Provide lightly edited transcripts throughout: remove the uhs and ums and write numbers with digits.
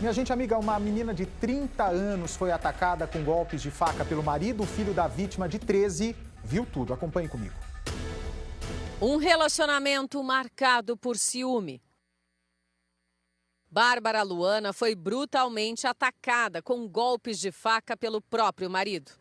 Minha gente amiga, uma menina de 30 anos foi atacada com golpes de faca pelo marido. O filho da vítima, de 13, viu tudo. Acompanhe comigo. Um relacionamento marcado por ciúme. Bárbara Luana foi brutalmente atacada com golpes de faca pelo próprio marido.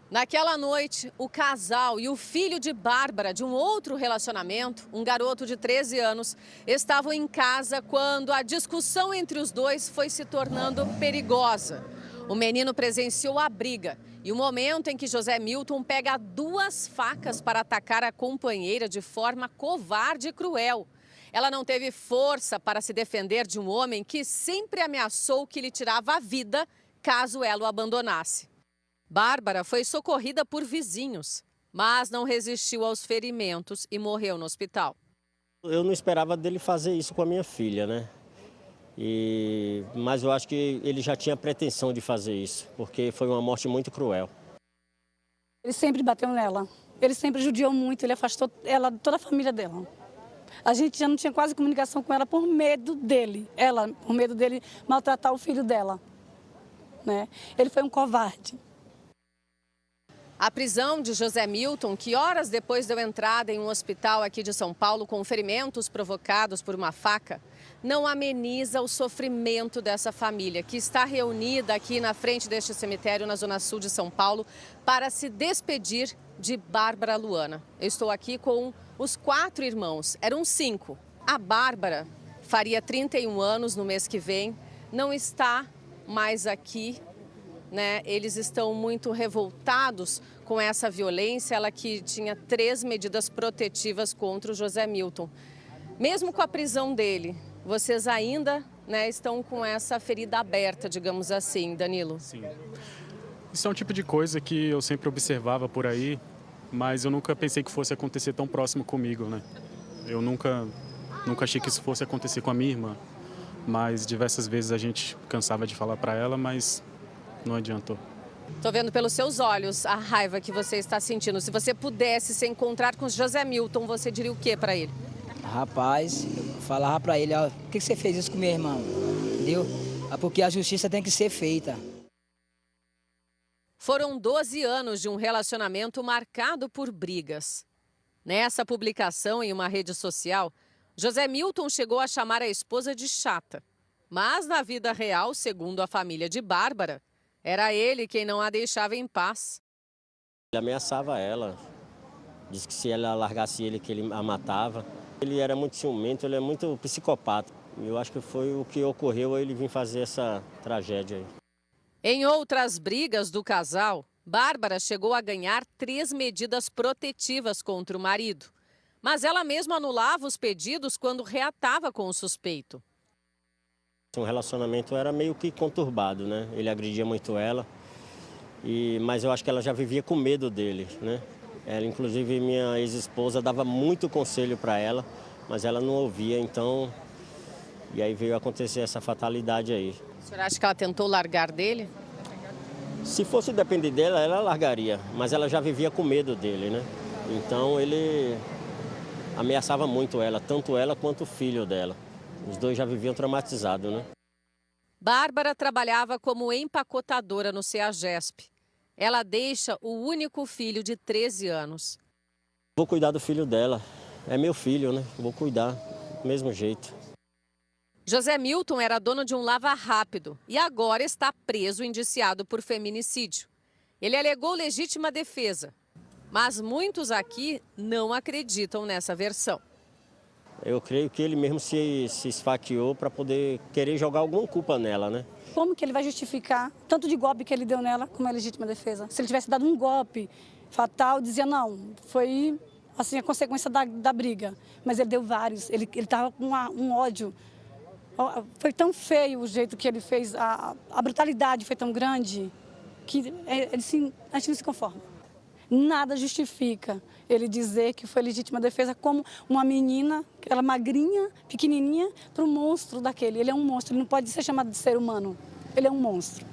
Naquela noite, o casal e o filho de Bárbara, de um outro relacionamento, um garoto de 13 anos, estavam em casa quando a discussão entre os dois foi se tornando perigosa. O menino presenciou a briga e o momento em que José Milton pega 2 facas para atacar a companheira de forma covarde e cruel. Ela não teve força para se defender de um homem que sempre ameaçou que lhe tirava a vida caso ela o abandonasse. Bárbara foi socorrida por vizinhos, mas não resistiu aos ferimentos e morreu no hospital. Eu não esperava dele fazer isso com a minha filha, né? Mas eu acho que ele já tinha pretensão de fazer isso, porque foi uma morte muito cruel. Ele sempre bateu nela, ele sempre judiou muito, ele afastou ela de toda a família dela. A gente já não tinha quase comunicação com ela por medo dele, por medo dele maltratar o filho dela, né? Ele foi um covarde. A prisão de José Milton, que horas depois deu entrada em um hospital aqui de São Paulo com ferimentos provocados por uma faca, não ameniza o sofrimento dessa família, que está reunida aqui na frente deste cemitério na Zona Sul de São Paulo para se despedir de Bárbara Luana. Eu estou aqui com os 4 irmãos, eram 5. A Bárbara faria 31 anos no mês que vem, não está mais aqui, né? Eles estão muito revoltados com essa violência, ela que tinha 3 medidas protetivas contra o José Milton. Mesmo com a prisão dele, vocês ainda, né, estão com essa ferida aberta, digamos assim, Danilo? Sim. Isso é um tipo de coisa que eu sempre observava por aí, mas eu nunca pensei que fosse acontecer tão próximo comigo, né? Eu nunca achei que isso fosse acontecer com a minha irmã, mas diversas vezes a gente cansava de falar para ela, mas não adiantou. Estou vendo pelos seus olhos a raiva que você está sentindo. Se você pudesse se encontrar com o José Milton, você diria o que para ele? Rapaz, eu falava para ele, ó, por que você fez isso com meu irmão? Entendeu? Porque a justiça tem que ser feita. Foram 12 anos de um relacionamento marcado por brigas. Nessa publicação em uma rede social, José Milton chegou a chamar a esposa de chata. Mas na vida real, segundo a família de Bárbara, era ele quem não a deixava em paz. Ele ameaçava ela, disse que se ela largasse ele, que ele a matava. Ele era muito ciumento, ele é muito psicopata. Eu acho que foi o que ocorreu a ele vir fazer essa tragédia aí. Em outras brigas do casal, Bárbara chegou a ganhar 3 medidas protetivas contra o marido. Mas ela mesma anulava os pedidos quando reatava com o suspeito. O relacionamento era meio que conturbado, né? Ele agredia muito ela, mas eu acho que ela já vivia com medo dele, né? Ela, inclusive, minha ex-esposa dava muito conselho para ela, mas ela não ouvia, então... E aí veio acontecer essa fatalidade aí. O senhor acha que ela tentou largar dele? Se fosse depender dela, ela largaria, mas ela já vivia com medo dele, né? Então ele ameaçava muito ela, tanto ela quanto o filho dela. Os dois já viviam traumatizados, né? Bárbara trabalhava como empacotadora no CEAGESP. Ela deixa o único filho de 13 anos. Vou cuidar do filho dela. É meu filho, né? Vou cuidar do mesmo jeito. José Milton era dono de um lava-rápido e agora está preso indiciado por feminicídio. Ele alegou legítima defesa, mas muitos aqui não acreditam nessa versão. Eu creio que ele mesmo se esfaqueou para poder querer jogar alguma culpa nela, né? Como que ele vai justificar tanto de golpe que ele deu nela como a legítima defesa? Se ele tivesse dado um golpe fatal, dizia não, foi assim a consequência da briga. Mas ele deu vários, ele estava com um ódio. Foi tão feio o jeito que ele fez, a brutalidade foi tão grande que a gente não se conforma. Nada justifica ele dizer que foi legítima defesa como uma menina, ela magrinha, pequenininha, para um monstro daquele. Ele é um monstro, ele não pode ser chamado de ser humano. Ele é um monstro.